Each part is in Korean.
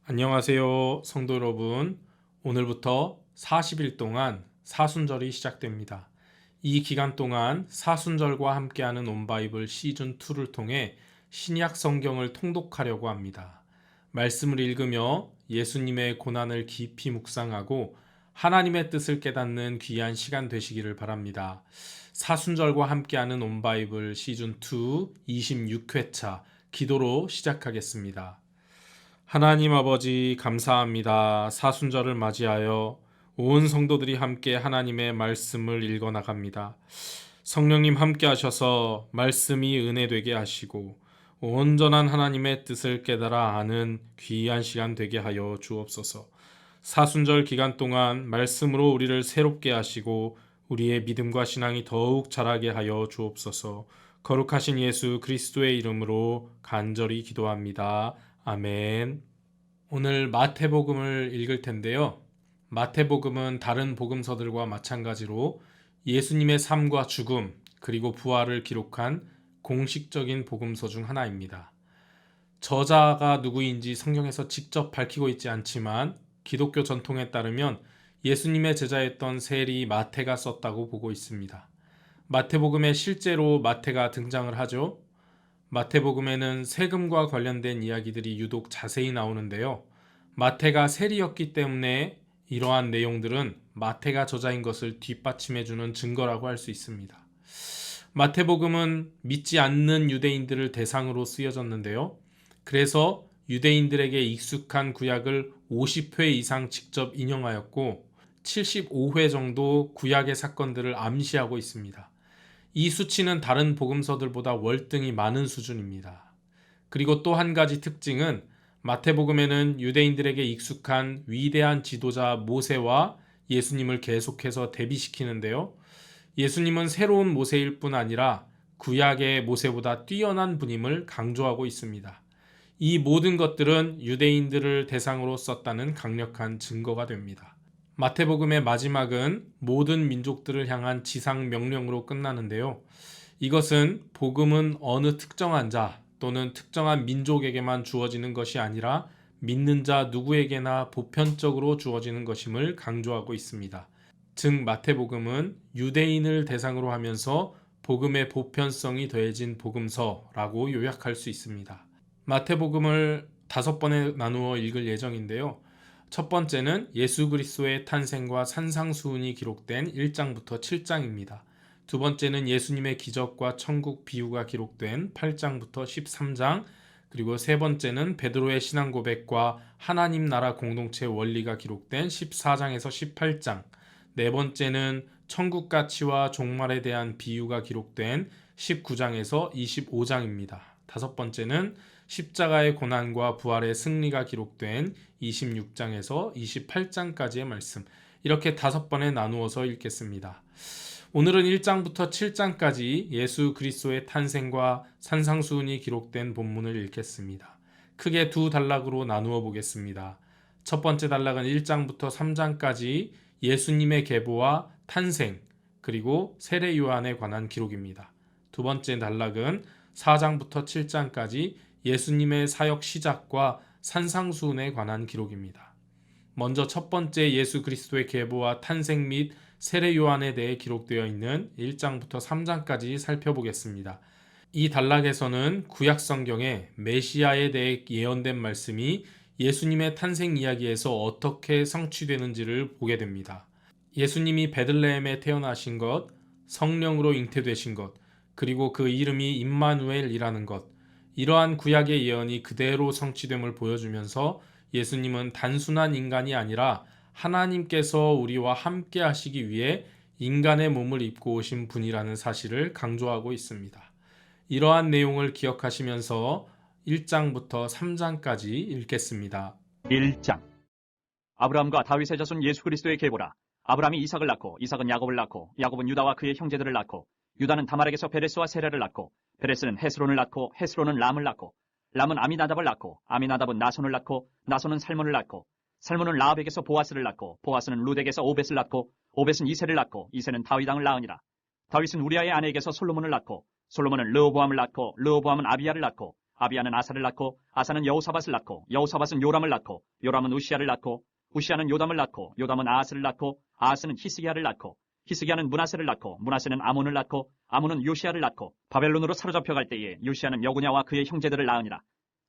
안녕하세요, 성도 여러분. 오늘부터 40일 동안 사순절이 시작됩니다. 이 기간 동안 사순절과 함께하는 온바이블 시즌2를 통해 신약 성경을 통독하려고 합니다. 말씀을 읽으며 예수님의 고난을 깊이 묵상하고 하나님의 뜻을 깨닫는 귀한 시간 되시기를 바랍니다. 사순절과 함께하는 온바이블 시즌2 26회차 기도로 시작하겠습니다. 하나님 아버지 감사합니다. 사순절을 맞이하여 온 성도들이 함께 하나님의 말씀을 읽어 나갑니다. 성령님 함께 하셔서 말씀이 은혜 되게 하시고 온전한 하나님의 뜻을 깨달아 아는 귀한 시간 되게 하여 주옵소서. 사순절 기간 동안 말씀으로 우리를 새롭게 하시고 우리의 믿음과 신앙이 더욱 자라게 하여 주옵소서. 거룩하신 예수 그리스도의 이름으로 간절히 기도합니다. 아멘. 오늘 마태복음을 읽을 텐데요. 마태복음은 다른 복음서들과 마찬가지로 예수님의 삶과 죽음 그리고 부활을 기록한 공식적인 복음서 중 하나입니다. 저자가 누구인지 성경에서 직접 밝히고 있지 않지만 기독교 전통에 따르면 예수님의 제자였던 세리 마태가 썼다고 보고 있습니다. 마태복음에 실제로 마태가 등장을 하죠. 마태복음에는 세금과 관련된 이야기들이 유독 자세히 나오는데요. 마태가 세리였기 때문에 이러한 내용들은 마태가 저자인 것을 뒷받침해주는 증거라고 할 수 있습니다. 마태복음은 믿지 않는 유대인들을 대상으로 쓰여졌는데요. 그래서 유대인들에게 익숙한 구약을 50회 이상 직접 인용하였고 75회 정도 구약의 사건들을 암시하고 있습니다. 이 수치는 다른 복음서들보다 월등히 많은 수준입니다. 그리고 또 한 가지 특징은 마태복음에는 유대인들에게 익숙한 위대한 지도자 모세와 예수님을 계속해서 대비시키는데요. 예수님은 새로운 모세일 뿐 아니라 구약의 모세보다 뛰어난 분임을 강조하고 있습니다. 이 모든 것들은 유대인들을 대상으로 썼다는 강력한 증거가 됩니다. 마태복음의 마지막은 모든 민족들을 향한 지상 명령으로 끝나는데요. 이것은 복음은 어느 특정한 자 또는 특정한 민족에게만 주어지는 것이 아니라 믿는 자 누구에게나 보편적으로 주어지는 것임을 강조하고 있습니다. 즉 마태복음은 유대인을 대상으로 하면서 복음의 보편성이 더해진 복음서라고 요약할 수 있습니다. 마태복음을 5번에 나누어 읽을 예정인데요. 첫 번째는 예수 그리스도의 탄생과 산상수훈이 기록된 1장부터 7장입니다. 두 번째는 예수님의 기적과 천국 비유가 기록된 8장부터 13장, 그리고 세 번째는 베드로의 신앙 고백과 하나님 나라 공동체 원리가 기록된 14장에서 18장, 네 번째는 천국 가치와 종말에 대한 비유가 기록된 19장에서 25장입니다. 다섯 번째는 십자가의 고난과 부활의 승리가 기록된 26장에서 28장까지의 말씀, 이렇게 5번에 나누어서 읽겠습니다. 오늘은 1장부터 7장까지 예수 그리스도의 탄생과 산상수훈이 기록된 본문을 읽겠습니다. 크게 두 단락으로 나누어 보겠습니다. 첫 번째 단락은 1장부터 3장까지 예수님의 계보와 탄생, 그리고 세례 요한에 관한 기록입니다. 두 번째 단락은 4장부터 7장까지 예수님의 사역 시작과 산상수훈에 관한 기록입니다. 먼저 첫 번째 예수 그리스도의 계보와 탄생 및 세례 요한에 대해 기록되어 있는 1장부터 3장까지 살펴보겠습니다. 이 단락에서는 구약 성경에 메시아에 대해 예언된 말씀이 예수님의 탄생 이야기에서 어떻게 성취되는지를 보게 됩니다. 예수님이 베들레헴에 태어나신 것, 성령으로 잉태되신 것, 그리고 그 이름이 임마누엘이라는 것, 이러한 구약의 예언이 그대로 성취됨을 보여주면서 예수님은 단순한 인간이 아니라 하나님께서 우리와 함께 하시기 위해 인간의 몸을 입고 오신 분이라는 사실을 강조하고 있습니다. 이러한 내용을 기억하시면서 1장부터 3장까지 읽겠습니다. 1장. 아브라함과 다윗의 자손 예수 그리스도의 계보라. 아브라함이 이삭을 낳고 이삭은 야곱을 낳고 야곱은 유다와 그의 형제들을 낳고 유다는 다말에게서 베레스와 세라를 낳고 베레스는 헤스론을 낳고 헤스론은 람을 낳고 람은 아미나답을 낳고 아미나답은 나손을 낳고 나손은 살몬을 낳고 살몬은 라합에게서 보아스를 낳고 보아스는 룻에게서 오벳을 낳고 오벳은 이새를 낳고 이새는 다윗 왕을 낳으니라. 다윗은 우리아의 아내에게서 솔로몬을 낳고 솔로몬은 르호보암을 낳고 르호보암은 아비야를 낳고 아비야는 아사를 낳고 아사는 여호사밧을 낳고 여호사밧은 요람을 낳고 요람은 우시야를 낳고 우시야는 요담을 낳고 요담은 아하스를 낳고 아하스는 히스기야를 낳고 히스기야는 므낫세를 낳고 므낫세는 아몬을 낳고 아몬은 요시야를 낳고 바벨론으로 사로잡혀 갈 때에 요시야는 여고냐와 그의 형제들을 낳으니라.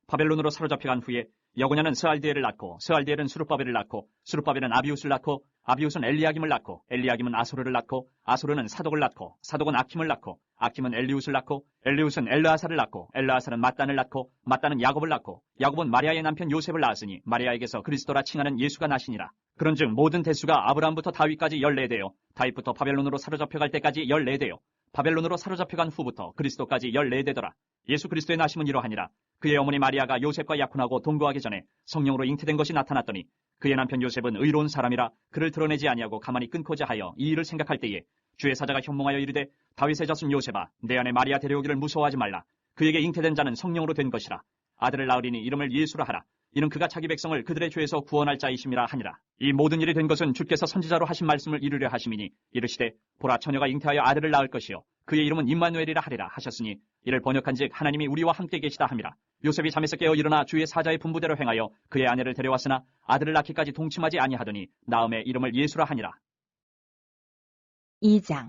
바벨론으로 사로잡혀 간 후에 여고냐는 스알디엘을 낳고 스알디엘은 수룹바벨을 낳고 수룹바벨은 아비웃을 낳고 아비웃은 엘리야김을 낳고 엘리야김은 아소르를 낳고 아소르는 사독을 낳고 사독은 아킴을 낳고 아킴은 엘리웃을 낳고 엘리웃은 엘르아사를 낳고 엘르아사는 mat단을 낳고 mat단은 야곱을 낳고 야곱은 마리아의 남편 요셉을 낳았으니 마리아에게서 그리스도라 칭하는 예수가 나시니라. 그런즉 모든 대수가 아브라함부터 다윗까지 14대요 다윗부터 바벨론으로 사로잡혀 갈 때까지 14대요 바벨론으로 사로잡혀 간 후부터 그리스도까지 14대더라. 예수 그리스도의 나심은 이러하니라. 그의 어머니 마리아가 요셉과 약혼하고 동거하기 전에 성령으로 잉태된 것이 나타났더니 그의 남편 요셉은 의로운 사람이라 그를 드러내지 아니하고 가만히 끊고자 하여 이 일을 생각할 때에 주의 사자가 현몽하여 이르되 다윗의 자손 요셉아 내 안에 마리아 데려오기를 무서워하지 말라. 그에게 잉태된 자는 성령으로 된 것이라. 아들을 낳으리니 이름을 예수라 하라. 이는 그가 자기 백성을 그들의 죄에서 구원할 자이심이라 하니라. 이 모든 일이 된 것은 주께서 선지자로 하신 말씀을 이루려 하심이니 이르시되 보라 처녀가 잉태하여 아들을 낳을 것이요 그의 이름은 임마누엘이라 하리라 하셨으니 이를 번역한즉 하나님이 우리와 함께 계시다 함이라. 요셉이 잠에서 깨어 일어나 주의 사자의 분부대로 행하여 그의 아내를 데려왔으나 아들을 낳기까지 동침하지 아니하더니 나음에 이름을 예수라 하니라. 2장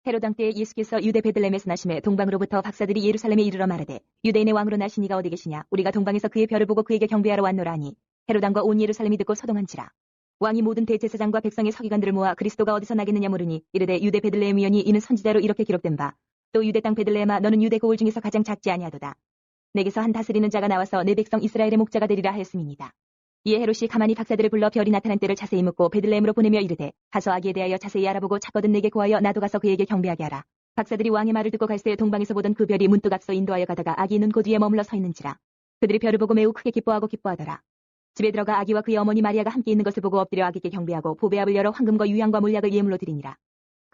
헤롯 왕 때에 예수께서 유대 베들레헴에서 나심에 동방으로부터 박사들이 예루살렘에 이르러 말하되 유대인의 왕으로 나신 이가 어디 계시냐 우리가 동방에서 그의 별을 보고 그에게 경배하러 왔노라 하니 헤롯 왕과 온 예루살렘이 듣고 소동한지라. 왕이 모든 대제사장과 백성의 서기관들을 모아 그리스도가 어디서 나겠느냐 물으니 이르되 유대 베들레헴이오니 이는 선지자로 이렇게 기록된 바 또 유대 땅 베들레헴아 너는 유대 고을 중에서 가장 작지 아니하도다. 내게서 한 다스리는 자가 나와서 내 백성 이스라엘의 목자가 되리라 하였음이니이다. 이에 헤롯이 가만히 박사들을 불러 별이 나타난 때를 자세히 묻고 베들레헴으로 보내며 이르되 가서 아기에 대하여 자세히 알아보고 찾거든 내게 고하여 나도 가서 그에게 경배하게 하라. 박사들이 왕의 말을 듣고 갈새 동방에서 보던 그 별이 문득 앞서 인도하여 가다가 아기 있는 곳 위에 머물러 서 있는지라. 그들이 별을 보고 매우 크게 기뻐하고 기뻐하더라. 집에 들어가 아기와 그의 어머니 마리아가 함께 있는 것을 보고 엎드려 아기께 경배하고 보배압을 열어 황금과 유향과 몰약을 예물로 드리니라.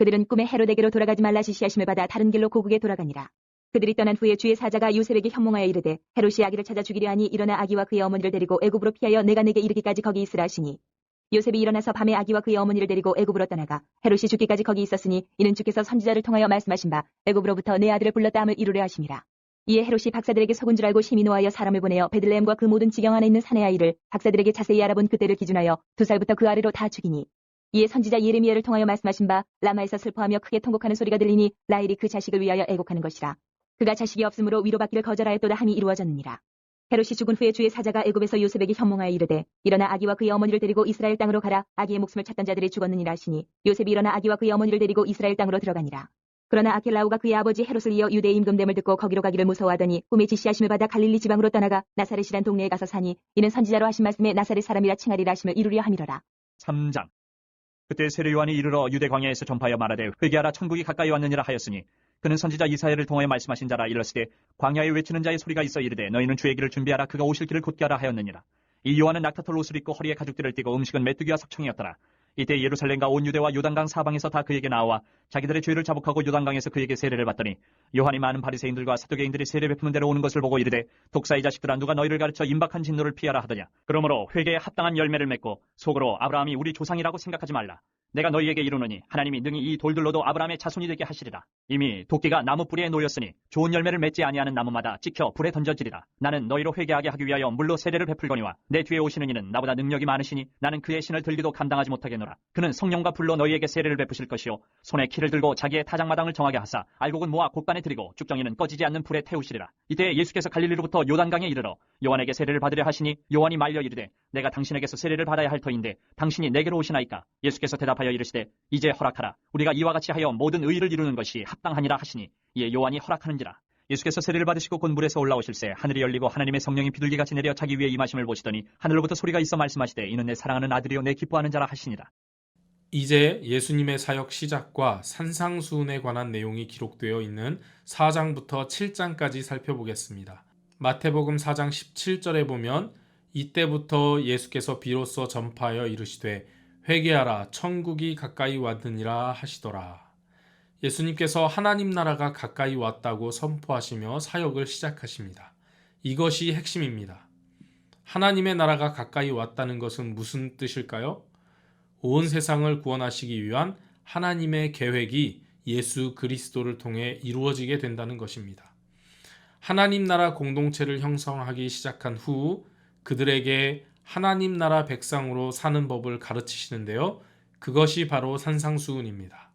그들은 꿈에 헤롯에게로 돌아가지 말라 지시하심을 받아 다른 길로 고국에 돌아가니라. 그들이 떠난 후에 주의 사자가 요셉에게 현몽하여 이르되 헤롯이 아기를 찾아 죽이려 하니 일어나 아기와 그의 어머니를 데리고 애굽으로 피하여 내가 내게 이르기까지 거기 있으라 하시니 요셉이 일어나서 밤에 아기와 그의 어머니를 데리고 애굽으로 떠나가 헤롯이 죽기까지 거기 있었으니 이는 주께서 선지자를 통하여 말씀하신 바 애굽으로부터 내 아들을 불렀다 함을 이루려 하심이라. 이에 헤롯이 박사들에게 속은 줄 알고 심히 노하여 사람을 보내어 베들레헴과 그 모든 지경 안에 있는 산의 아이를 박사들에게 자세히 알아본 그때를 기준하여 2살부터 그 아래로 다 죽이니 이에 선지자 예레미야를 통하여 말씀하신 바 라마에서 슬퍼하며 크게 통곡하는 소리가 들리니 라헬이 그 자식을 위하여 애곡하는 것이라. 그가 자식이 없으므로 위로받기를 거절하였도다 함이 이루어졌느니라. 헤롯이 죽은 후에 주의 사자가 애굽에서 요셉에게 현몽하여 이르되 일어나 아기와 그의 어머니를 데리고 이스라엘 땅으로 가라. 아기의 목숨을 찾던 자들이 죽었느니라 하시니 요셉이 일어나 아기와 그의 어머니를 데리고 이스라엘 땅으로 들어가니라. 그러나 아켈라우가 그의 아버지 헤롯을 이어 유대의 임금됨을 듣고 거기로 가기를 무서워하더니 꿈에 지시하심을 받아 갈릴리 지방으로 떠나가 나사렛이란 동네에 가서 사니 이는 선지자로 하신 말씀에 나사렛 사람이라 칭하리라 하심을 이루려 함이로라. 3장 그때 세례 요한이 이르러 유대 광야에서 전파하여 말하되 회개하라 천국이 가까이 왔느니라 하였으니 그는 선지자 이사야를 통하여 말씀하신 자라. 일렀으되 광야에 외치는 자의 소리가 있어 이르되 너희는 주의 길을 준비하라. 그가 오실 길을 곧게 하라 하였느니라. 이 요한은 낙타털 옷을 입고 허리에 가죽띠를 띠고 음식은 메뚜기와 석청이었더라. 이때 예루살렘과 온 유대와 요단강 사방에서 다 그에게 나와 자기들의 죄를 자복하고 요단강에서 그에게 세례를 받더니 요한이 많은 바리새인들과 사두개인들이 세례 베푸는 데로 오는 것을 보고 이르되 독사의 자식들아 누가 너희를 가르쳐 임박한 진노를 피하라 하더냐. 그러므로 회개에 합당한 열매를 맺고 속으로 아브라함이 우리 조상이라고 생각하지 말라. 내가 너희에게 이르노니 하나님이 능히 이 돌들로도 아브라함의 자손이 되게 하시리라. 이미 도끼가 나무 뿌리에 놓였으니 좋은 열매를 맺지 아니하는 나무마다 찍혀 불에 던져지리라. 나는 너희로 회개하게 하기 위하여 물로 세례를 베풀거니와 내 뒤에 오시는 이는 나보다 능력이 많으시니 나는 그의 신을 들기도 감당하지 못하겠노라. 그는 성령과 불로 너희에게 세례를 베푸실 것이요 손에 키를 들고 자기의 타작마당을 정하게 하사 알곡은 모아 곡간에 들이고 쭉정이는 꺼지지 않는 불에 태우시리라. 이때 예수께서 갈릴리로부터 요단강에 이르러 요한에게 세례를 받으려 하시니 요한이 말려 이르되 내가 당신에게서 세례를 받아야 할 터인데 당신이 내게로 오시나이까. 예수께서 대답하여 이르시되 이제 허락하라. 우리가 이와 같이 하여 모든 의를 이루는 것이 합당하니라 하시니 이에 요한이 허락하는지라. 예수께서 세례를 받으시고 곧 물에서 올라오실새 하늘이 열리고 하나님의 성령이 비둘기같이 내려 자기 위에 임하심을 보시더니 하늘로부터 소리가 있어 말씀하시되 이는 내 사랑하는 아들이요 내 기뻐하는 자라 하시니라. 이제 예수님의 사역 시작과 산상수훈에 관한 내용이 기록되어 있는 4장부터 7장까지 살펴보겠습니다. 마태복음 4장 17절에 보면 이때부터 예수께서 비로소 전파하여 이르시되 회개하라 천국이 가까이 왔느니라 하시더라. 예수님께서 하나님 나라가 가까이 왔다고 선포하시며 사역을 시작하십니다. 이것이 핵심입니다. 하나님의 나라가 가까이 왔다는 것은 무슨 뜻일까요? 온 세상을 구원하시기 위한 하나님의 계획이 예수 그리스도를 통해 이루어지게 된다는 것입니다. 하나님 나라 공동체를 형성하기 시작한 후 그들에게 하나님 나라 백성으로 사는 법을 가르치시는데요. 그것이 바로 산상수훈입니다.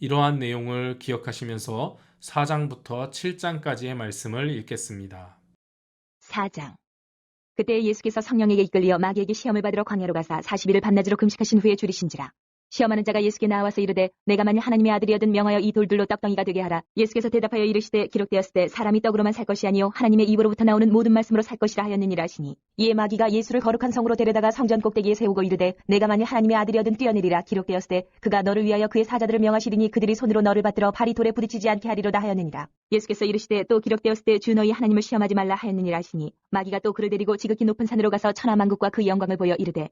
이러한 내용을 기억하시면서 4장부터 7장까지의 말씀을 읽겠습니다. 4장. 그때 예수께서 성령에게 이끌려 마귀에게 시험을 받으러 광야로 가사 40일을 밤낮으로 금식하신 후에 줄이신지라. 시험하는 자가 예수께 나와서 이르되 내가 만일 하나님의 아들이여든 명하여 이 돌들로 떡덩이가 되게 하라. 예수께서 대답하여 이르시되 기록되었을 때 사람이 떡으로만 살 것이 아니요 하나님의 입으로부터 나오는 모든 말씀으로 살 것이라 하였느니라 하시니 이에 마귀가 예수를 거룩한 성으로 데려다가 성전 꼭대기에 세우고 이르되 내가 만일 하나님의 아들이여든 뛰어내리라. 기록되었을 때 그가 너를 위하여 그의 사자들을 명하시리니 그들이 손으로 너를 받들어 발이 돌에 부딪히지 않게 하리로다 하였느니라. 예수께서 이르시되 또 기록되었을 때 주 너희 하나님을 시험하지 말라 하였느니라 하시니 마귀가 또 그를 데리고 지극히 높은 산으로 가서 천하만국과 그 영광을 보여 이르되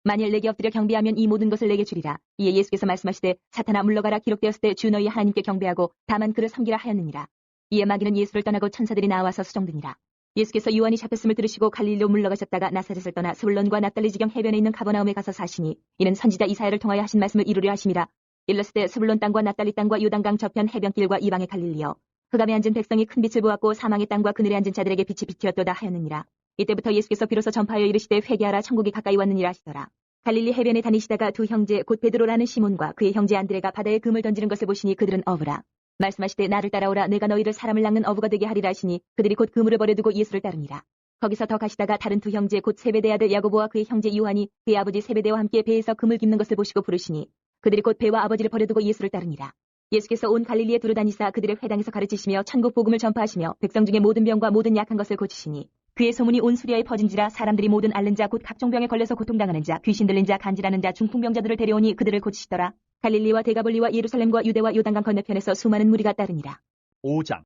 만일 내게 엎드려 경배하면 이 모든 것을 내게 주리라. 이에 예수께서 말씀하시되 사탄아 물러가라. 기록되었을 때 주 너희 하나님께 경배하고 다만 그를 섬기라 하였느니라. 이에 마귀는 예수를 떠나고 천사들이 나와서 수종드니라. 예수께서 요한이 잡혔음을 들으시고 갈릴리로 물러가셨다가 나사렛을 떠나 스불론과 납달리 지경 해변에 있는 가버나움에 가서 사시니 이는 선지자 이사야를 통하여 하신 말씀을 이루려 하심이라. 일렀을 때 스불론 땅과 납달리 땅과 요단강 저편 해변길과 이방의 갈릴리여 흑암에 앉은 백성이 큰 빛을 보았고 사망의 땅과 그늘에 앉은 자들에게 빛이 비추었도다 하였느니라. 이때부터 예수께서 비로소 전파하여 이르시되 회개하라 천국이 가까이 왔느니라 하시더라. 갈릴리 해변에 다니시다가 두 형제 곧 베드로라는 시몬과 그의 형제 안드레가 바다에 금을 던지는 것을 보시니 그들은 어부라. 말씀하시되 나를 따라오라. 내가 너희를 사람을 낚는 어부가 되게 하리라 하시니 그들이 곧 그물을 버려두고 예수를 따르니라. 거기서 더 가시다가 다른 두 형제 곧 세베대 아들 야고보와 그의 형제 요한이 그의 아버지 세베대와 함께 배에서 금을 깁는 것을 보시고 부르시니 그들이 곧 배와 아버지를 버려두고 예수를 따르니라. 예수께서 온 갈릴리에 두루다니사 그들의 회당에서 가르치시며 천국 복음을 전파하시며 백성 중에 모든 병과 모든 약한 것을 고치시니 그의 소문이 온 수리아에 퍼진지라. 사람들이 모든 앓는 자 곧 각종 병에 걸려서 고통당하는 자 귀신 들린 자 간질하는 자 중풍병자들을 데려오니 그들을 고치시더라. 갈릴리와 데가볼리와 예루살렘과 유대와 요단강 건너편에서 수많은 무리가 따르니라. 5장.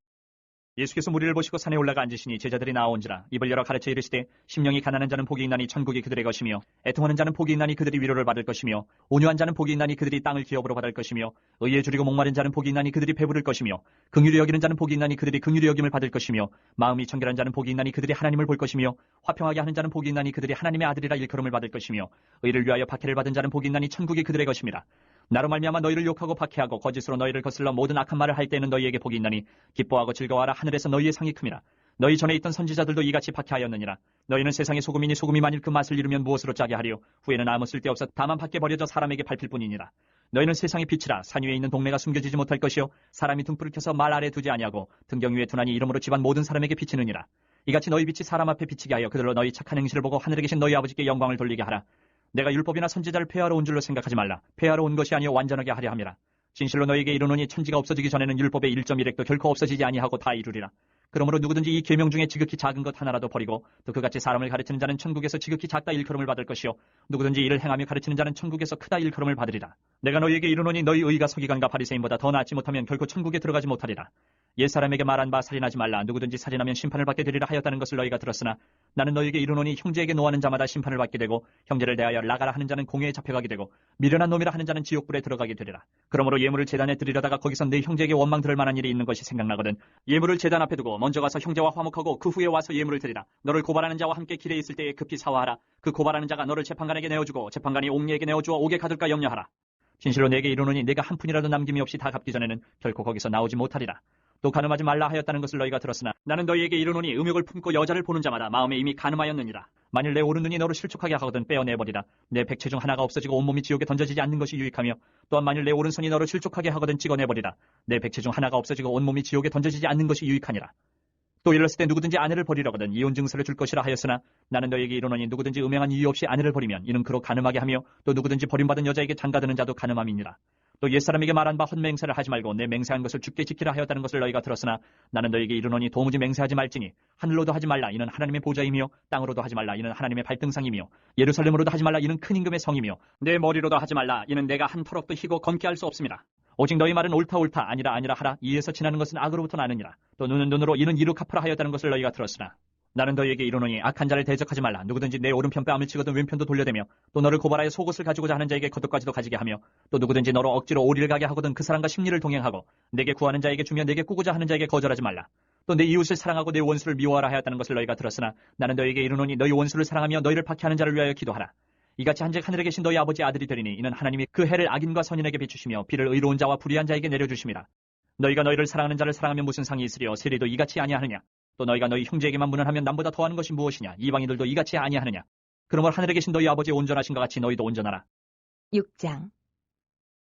예수께서 무리를 보시고 산에 올라가 앉으시니 제자들이 나온지라. 입을 열어 가르쳐 이르시되 심령이 가난한 자는 복이 있나니 천국이 그들의 것이며 애통하는 자는 복이 있나니 그들이 위로를 받을 것이며 온유한 자는 복이 있나니 그들이 땅을 기업으로 받을 것이며 의에 줄이고 목마른 자는 복이 있나니 그들이 배부를 것이며 긍휼히 여기는 자는 복이 있나니 그들이 긍휼히 여김을 받을 것이며 마음이 청결한 자는 복이 있나니 그들이 하나님을 볼 것이며 화평하게 하는 자는 복이 있나니 그들이 하나님의 아들이라 일컬음을 받을 것이며 의를 위하여 박해를 받은 자는 복이 있나니 천국이 그들의 것입니다. 나로 말미암아 너희를 욕하고 박해하고 거짓으로 너희를 거슬러 모든 악한 말을 할 때에는 너희에게 복이 있나니 기뻐하고 즐거워하라. 하늘에서 너희의 상이 큼이라. 너희 전에 있던 선지자들도 이같이 박해하였느니라. 너희는 세상의 소금이니 소금이 만일 그 맛을 잃으면 무엇으로 짜게 하리요. 후에는 아무 쓸데없어 다만 밖에 버려져 사람에게 밟힐 뿐이니라. 너희는 세상의 빛이라. 산 위에 있는 동네가 숨겨지지 못할 것이요 사람이 등불을 켜서 말 아래 두지 아니하고 등경 위에 두나니 이름으로 집안 모든 사람에게 비치느니라. 이같이 너희 빛이 사람 앞에 비치게 하여 그들로 너희 착한 행실을 보고 하늘에 계신 너희 아버지께 영광을 돌리게 하라. 내가 율법이나 선지자를 폐하러 온 줄로 생각하지 말라. 폐하러 온 것이 아니요 완전하게 하려 함이라. 진실로 너희에게 이르노니 천지가 없어지기 전에는 율법의 1.1획도 결코 없어지지 아니하고 다 이루리라. 그러므로 누구든지 이 계명 중에 지극히 작은 것 하나라도 버리고 또 그같이 사람을 가르치는 자는 천국에서 지극히 작다 일컬음을 받을 것이요 누구든지 이를 행하며 가르치는 자는 천국에서 크다 일컬음을 받으리라. 내가 너희에게 이르노니 너희 의가 서기관과 바리새인보다 더 낫지 못하면 결코 천국에 들어가지 못하리라. 옛사람에게 말한 바 살인하지 말라. 누구든지 살인하면 심판을 받게 되리라 하였다는 것을 너희가 들었으나 나는 너희에게 이르노니 형제에게 노하는 자마다 심판을 받게 되고 형제를 대하여 나가라 하는 자는 공회에 잡혀가게 되고 미련한 놈이라 하는 자는 지옥불에 들어가게 되리라. 그러므로 예물을 제단에 드리려다가 거기서 내 형제에게 원망 들을 만한 일이 있는 것이 생각나거든 예물을 제단 앞에 두고 먼저 가서 형제와 화목하고 그 후에 와서 예물을 드리라. 너를 고발하는 자와 함께 길에 있을 때에 급히 사화하라. 그 고발하는 자가 너를 재판관에게 내어주고 재판관이 옥리에게 내어주어 옥에 가둘까 염려하라. 진실로 내게 이르노니 내가 한 푼이라도 남김이 없이 다 갚기 전에는 결코 거기서 나오지 못하리라. 또 간음하지 말라 하였다는 것을 너희가 들었으나 나는 너희에게 이르노니 음욕을 품고 여자를 보는 자마다 마음에 이미 간음하였느니라. 만일 내 오른눈이 너를 실족하게 하거든 빼어내버리라. 내 백체 중 하나가 없어지고 온몸이 지옥에 던져지지 않는 것이 유익하며 또한 만일 내 오른손이 너를 실족하게 하거든 찍어내버리라. 내 백체 중 하나가 없어지고 온몸이 지옥에 던져지지 않는 것이 유익하니라. 또 일렀을 때 누구든지 아내를 버리려거든 이혼 증서를 줄 것이라 하였으나 나는 너희에게 이르노니 누구든지 음행한 이유 없이 아내를 버리면 이는 그로 간음하게 하며 또 누구든지 버림받은 여자에게 장가드는 자도 간음함이니라. 또 옛사람에게 말한 바 헛맹세를 하지 말고 내 맹세한 것을 주께 지키라 하였다는 것을 너희가 들었으나 나는 너희에게 이르노니 도무지 맹세하지 말지니 하늘로도 하지 말라 이는 하나님의 보좌이며 땅으로도 하지 말라 이는 하나님의 발등상이며 예루살렘으로도 하지 말라 이는 큰 임금의 성이며 내 머리로도 하지 말라 이는 내가 한 터럭도 희고 검게 할 수 없습니다. 오직 너희 말은 옳다 옳다 아니라 아니라 하라. 이에서 지나는 것은 악으로부터 나느니라. 또 눈은 눈으로 이는 이로 갚으라 하였다는 것을 너희가 들었으나 나는 너희에게 이르노니 악한 자를 대적하지 말라. 누구든지 내 오른편 뺨을 치거든 왼편도 돌려대며 또 너를 고발하여 속옷을 가지고자 하는 자에게 겉옷까지도 가지게 하며 또 누구든지 너로 억지로 오리를 가게 하거든 그 사람과 심리를 동행하고 내게 구하는 자에게 주며 내게 꾸고자 하는 자에게 거절하지 말라. 또 내 이웃을 사랑하고 내 원수를 미워하라 하였다는 것을 너희가 들었으나 나는 너희에게 이르노니 너희 원수를 사랑하며 너희를 박해하는 자를 위하여 기도하라. 이같이 한즉 하늘에 계신 너희 아버지 아들이 되리니 이는 하나님이 그 해를 악인과 선인에게 비추시며 비를 의로운 자와 불의한 자에게 내려주심이라. 너희가 너희를 사랑하는 자를 사랑하면 무슨 상이 있으리요 세리도 이같이 아니하느냐. 또 너희가 너희 형제에게만 문안하면 남보다 더하는 것이 무엇이냐? 이방인들도 이같이 아니하느냐? 그러므로 하늘에 계신 너희 아버지 온전하신 것 같이 너희도 온전하라. 6장.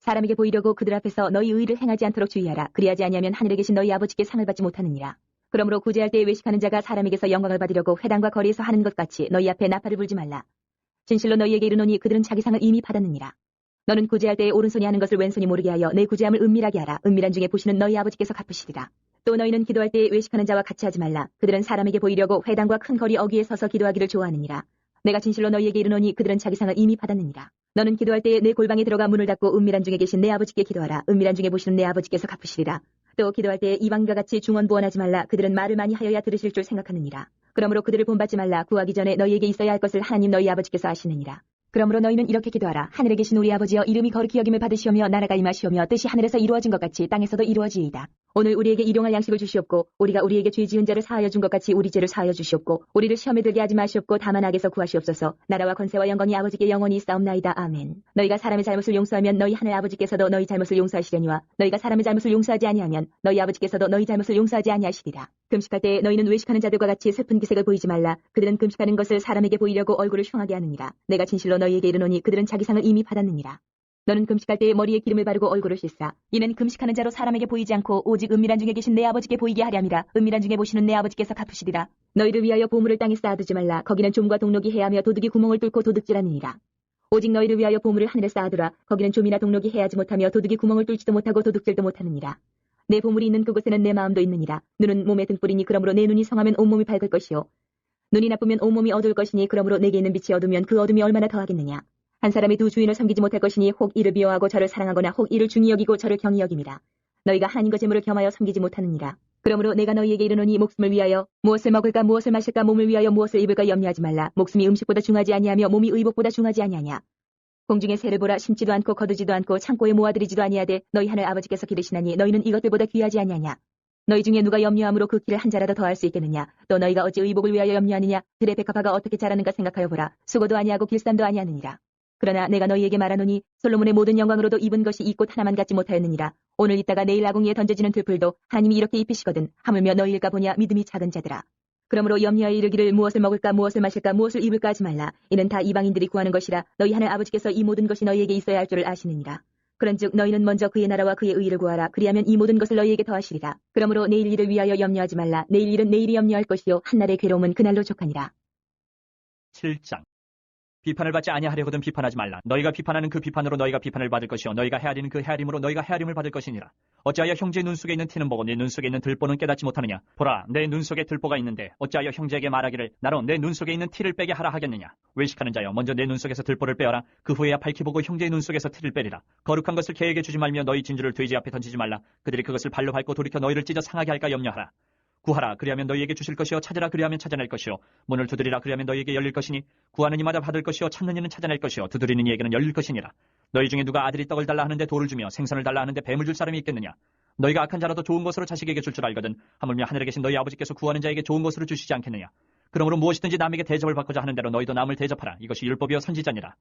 사람에게 보이려고 그들 앞에서 너희 의를 행하지 않도록 주의하라. 그리하지 아니하면 하늘에 계신 너희 아버지께 상을 받지 못하느니라. 그러므로 구제할 때에 외식하는 자가 사람에게서 영광을 받으려고 회당과 거리에서 하는 것 같이 너희 앞에 나팔을 불지 말라. 진실로 너희에게 이르노니 그들은 자기 상을 이미 받았느니라. 너는 구제할 때에 오른손이 하는 것을 왼손이 모르게 하여 내 구제함을 은밀하게 하라. 은밀한 중에 보시는 너희 아버지께서 갚으시리라. 또 너희는 기도할 때에 외식하는 자와 같이 하지 말라. 그들은 사람에게 보이려고 회당과 큰 거리 어귀에 서서 기도하기를 좋아하느니라. 내가 진실로 너희에게 이르노니 그들은 자기 상을 이미 받았느니라. 너는 기도할 때에 내 골방에 들어가 문을 닫고 은밀한 중에 계신 내 아버지께 기도하라. 은밀한 중에 보시는 내 아버지께서 갚으시리라. 또 기도할 때에 이방인과 같이 중언부언하지 말라. 그들은 말을 많이 하여야 들으실 줄 생각하느니라. 그러므로 그들을 본받지 말라. 구하기 전에 너희에게 있어야 할 것을 하나님 너희 아버지께서 아시느니라. 그러므로 너희는 이렇게 기도하라. 하늘에 계신 우리 아버지여, 이름이 거룩히 여김을 받으시오며 나라가 임하시오며 뜻이 하늘에서 이루어진 것 같이 땅에서도 이루어지이다. 오늘 우리에게 일용할 양식을 주시옵고 우리가 우리에게 죄 지은 자를 사하여 준 것 같이 우리 죄를 사하여 주시옵고 우리를 시험에 들게 하지 마시옵고 다만 악에서 구하시옵소서. 나라와 권세와 영광이 아버지께 영원히 있사옵나이다. 아멘. 너희가 사람의 잘못을 용서하면 너희 하늘 아버지께서도 너희 잘못을 용서하시려니와 너희가 사람의 잘못을 용서하지 아니하면 너희 아버지께서도 너희 잘못을 용서하지 아니하시리라. 금식할 때에 너희는 외식하는 자들과 같이 슬픈 기색을 보이지 말라. 그들은 금식하는 것을 사람에게 보이려고 얼굴을 흉하게 하느니라. 내가 진실로 너희에게 이르노니 그들은 자기 상을 이미 받았느니라. 너는 금식할 때에 머리에 기름을 바르고 얼굴을 씻사. 이는 금식하는 자로 사람에게 보이지 않고 오직 은밀한 중에 계신 내 아버지께 보이게 하렴이라. 은밀한 중에 보시는 내 아버지께서 갚으시리라. 너희를 위하여 보물을 땅에 쌓아두지 말라. 거기는 좀과 동록이 해하며 도둑이 구멍을 뚫고 도둑질하느니라. 오직 너희를 위하여 보물을 하늘에 쌓아두라. 거기는 좀이나 동록이 해하지 못하며 도둑이 구멍을 뚫지도 못하고 도둑질도 못하느니라. 내 보물이 있는 그곳에는 내 마음도 있느니라. 눈은 몸의 등불이니 그러므로 내 눈이 성하면 온몸이 밝을 것이요 눈이 나쁘면 온몸이 어두울 것이니 그러므로 내게 있는 빛이 어두면 그 어둠이 얼마나 더하겠느냐. 한 사람이 두 주인을 섬기지 못할 것이니 혹 이를 미워하고 저를 사랑하거나 혹 이를 중히 여기고 저를 경히 여김이라. 너희가 하나님과 재물을 겸하여 섬기지 못하느니라. 그러므로 내가 너희에게 이르노니 목숨을 위하여 무엇을 먹을까 무엇을 마실까 몸을 위하여 무엇을 입을까 염려하지 말라. 목숨이 음식보다 중하지 아니하며 몸이 의복보다 중하지 아니하냐. 공중의 새를 보라. 심지도 않고 거두지도 않고 창고에 모아들이지도 아니하되 너희 하늘 아버지께서 기르시나니 너희는 이것들보다 귀하지 아니하냐. 너희 중에 누가 염려함으로 그 길을 한 자라도 더할 수 있겠느냐. 또 너희가 어찌 의복을 위하여 염려하느냐. 들의 백합화가 어떻게 자라는가 생각하여 보라. 수고도 아니하고 길쌈도 아니하느니라. 그러나 내가 너희에게 말하노니 솔로몬의 모든 영광으로도 입은 것이 이 꽃 하나만 갖지 못하였느니라. 오늘 있다가 내일 아궁이에 던져지는 들풀도 하나님이 이렇게 입히시거든. 하물며 너희일까 보냐. 믿음이 작은 자들아. 그러므로 염려하여 이르기를 무엇을 먹을까 무엇을 마실까 무엇을 입을까 하지 말라. 이는 다 이방인들이 구하는 것이라. 너희 하늘 아버지께서 이 모든 것이 너희에게 있어야 할 줄을 아시느니라. 그런즉 너희는 먼저 그의 나라와 그의 의를 구하라. 그리하면 이 모든 것을 너희에게 더하시리라. 그러므로 내일 일을 위하여 염려하지 말라. 내일 일은 내일이 염려할 것이요 한날의 괴로움은 그날로 족하니라. 7장. 비판을 받지 아니하려거든 비판하지 말라. 너희가 비판하는 그 비판으로 너희가 비판을 받을 것이요 너희가 헤아리는 그 헤아림으로 너희가 헤아림을 받을 것이니라. 어찌하여 형제의 눈 속에 있는 티는 보고 네 눈 속에 있는 들보는 깨닫지 못하느냐. 보라, 내 눈 속에 들보가 있는데 어찌하여 형제에게 말하기를 나로 내 눈 속에 있는 티를 빼게 하라 하겠느냐. 외식하는 자여, 먼저 내 눈 속에서 들보를 빼어라. 그 후에야 밝히 보고 형제의 눈 속에서 티를 빼리라. 거룩한 것을 개에게 주지 말며 너희 진주를 돼지 앞에 던지지 말라. 그들이 그것을 발로 밟고 돌이켜 너희를 찢어 상하게 할까 염려하라. 구하라, 그리하면 너희에게 주실 것이요 찾으라, 그리하면 찾아낼 것이요 문을 두드리라, 그리하면 너희에게 열릴 것이니 구하는 이마다 받을 것이요 찾는 이는 찾아낼 것이요 두드리는 이에게는 열릴 것이니라. 너희 중에 누가 아들이 떡을 달라 하는데 돌을 주며 생선을 달라 하는데 뱀을 줄 사람이 있겠느냐. 너희가 악한 자라도 좋은 것으로 자식에게 줄 줄 알거든 하물며 하늘에 계신 너희 아버지께서 구하는 자에게 좋은 것으로 주시지 않겠느냐. 그러므로 무엇이든지 남에게 대접을 받고자 하는 대로 너희도 남을 대접하라. 이것이 율법이요 선지자니라.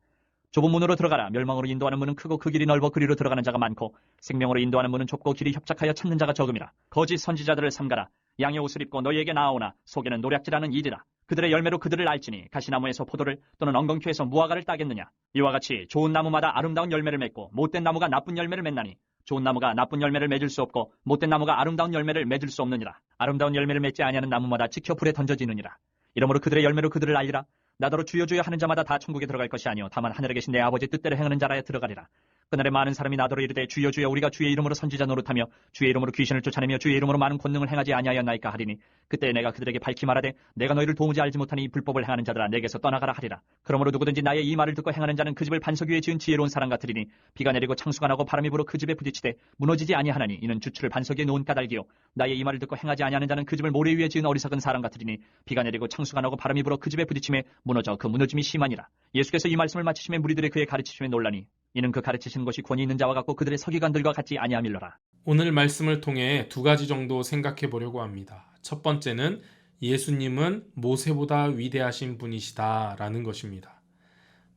좁은 문으로 들어가라. 멸망으로 인도하는 문은 크고 그 길이 넓어 그리로 들어가는 자가 많고 생명으로 인도하는 문은 좁고 길이 협착하여 찾는 자가 적음이라. 거짓 선지자들을 삼가라. 양의 옷을 입고 너희에게 나아오나 속에는 노략질하는 일이라. 그들의 열매로 그들을 알지니 가시나무에서 포도를 또는 엉겅퀴에서 무화과를 따겠느냐. 이와 같이 좋은 나무마다 아름다운 열매를 맺고 못된 나무가 나쁜 열매를 맺나니 좋은 나무가 나쁜 열매를 맺을 수 없고 못된 나무가 아름다운 열매를 맺을 수 없느니라. 아름다운 열매를 맺지 아니하는 나무마다 지켜 불에 던져지느니라. 이러므로 그들의 열매로 그들을 알리라. 나더러 주여 주여 하는 자마다 다 천국에 들어갈 것이 아니요 다만 하늘에 계신 내 아버지 뜻대로 행하는 자라야 들어가리라. 그날에 많은 사람이 나더러 이르되 주여 주여 우리가 주의 이름으로 선지자 노릇하며 주의 이름으로 귀신을 쫓아내며 주의 이름으로 많은 권능을 행하지 아니하였나이까 하리니 그때 내가 그들에게 밝히 말하되 내가 너희를 도무지 알지 못하니 이 불법을 행하는 자들아 내게서 떠나가라 하리라. 그러므로 누구든지 나의 이 말을 듣고 행하는 자는 그 집을 반석 위에 지은 지혜로운 사람 같으리니 비가 내리고 창수가 나고 바람이 불어 그 집에 부딪히되 무너지지 아니하나니 이는 주추를 반석 위에 놓은 까닭이요 나의 이 말을 듣고 행하지 아니하는 자는 그 집을 모래 위에 지은 어리석은 사람 같으리니 비가 내리고 창수가 나고 바람이 불어 그 집에 부딪힘에 무너져 그 무너짐이 심하니라. 예수께서 이 말씀을 마치심에 무리들의 그의 가르치심에 놀라니 이는 그 가르치시는 것이 권위 있는 자와 같고 그들의 서기관들과 같지 아니함일러라. 오늘 말씀을 통해 두 가지 정도 생각해 보려고 합니다. 첫 번째는 예수님은 모세보다 위대하신 분이시다라는 것입니다.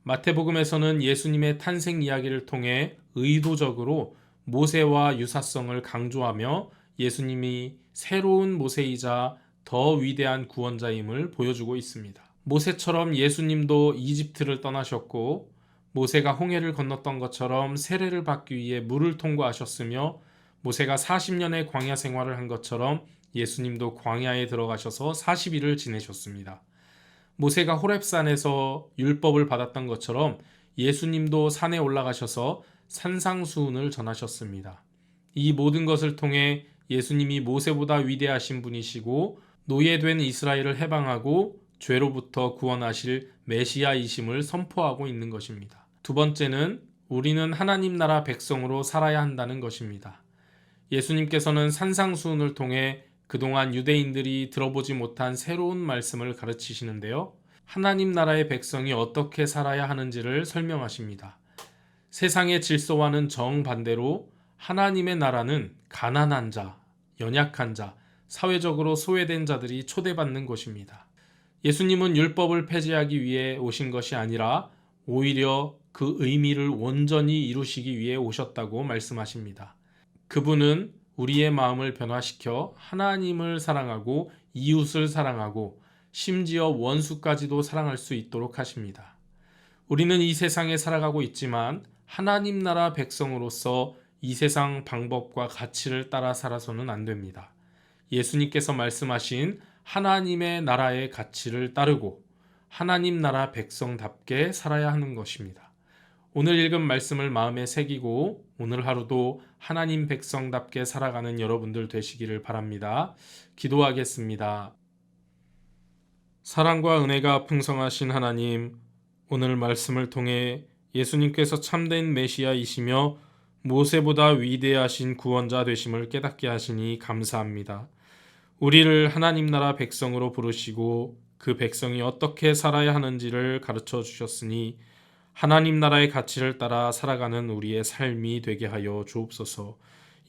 마태복음에서는 예수님의 탄생 이야기를 통해 의도적으로 모세와 유사성을 강조하며 예수님이 새로운 모세이자 더 위대한 구원자임을 보여주고 있습니다. 모세처럼 예수님도 이집트를 떠나셨고 모세가 홍해를 건넜던 것처럼 세례를 받기 위해 물을 통과하셨으며 모세가 40년의 광야 생활을 한 것처럼 예수님도 광야에 들어가셔서 40일을 지내셨습니다. 모세가 호렙산에서 율법을 받았던 것처럼 예수님도 산에 올라가셔서 산상수훈을 전하셨습니다. 이 모든 것을 통해 예수님이 모세보다 위대하신 분이시고 노예된 이스라엘을 해방하고 죄로부터 구원하실 메시아이심을 선포하고 있는 것입니다. 두 번째는 우리는 하나님 나라 백성으로 살아야 한다는 것입니다. 예수님께서는 산상수훈을 통해 그동안 유대인들이 들어보지 못한 새로운 말씀을 가르치시는데요. 하나님 나라의 백성이 어떻게 살아야 하는지를 설명하십니다. 세상의 질서와는 정반대로 하나님의 나라는 가난한 자, 연약한 자, 사회적으로 소외된 자들이 초대받는 곳입니다. 예수님은 율법을 폐지하기 위해 오신 것이 아니라 오히려 그 의미를 온전히 이루시기 위해 오셨다고 말씀하십니다. 그분은 우리의 마음을 변화시켜 하나님을 사랑하고 이웃을 사랑하고 심지어 원수까지도 사랑할 수 있도록 하십니다. 우리는 이 세상에 살아가고 있지만 하나님 나라 백성으로서 이 세상 방법과 가치를 따라 살아서는 안 됩니다. 예수님께서 말씀하신 하나님의 나라의 가치를 따르고 하나님 나라 백성답게 살아야 하는 것입니다. 오늘 읽은 말씀을 마음에 새기고 오늘 하루도 하나님 백성답게 살아가는 여러분들 되시기를 바랍니다. 기도하겠습니다. 사랑과 은혜가 풍성하신 하나님, 오늘 말씀을 통해 예수님께서 참된 메시아이시며 모세보다 위대하신 구원자 되심을 깨닫게 하시니 감사합니다. 우리를 하나님 나라 백성으로 부르시고 그 백성이 어떻게 살아야 하는지를 가르쳐 주셨으니 하나님 나라의 가치를 따라 살아가는 우리의 삶이 되게 하여 주옵소서.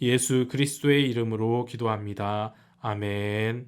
예수 그리스도의 이름으로 기도합니다. 아멘.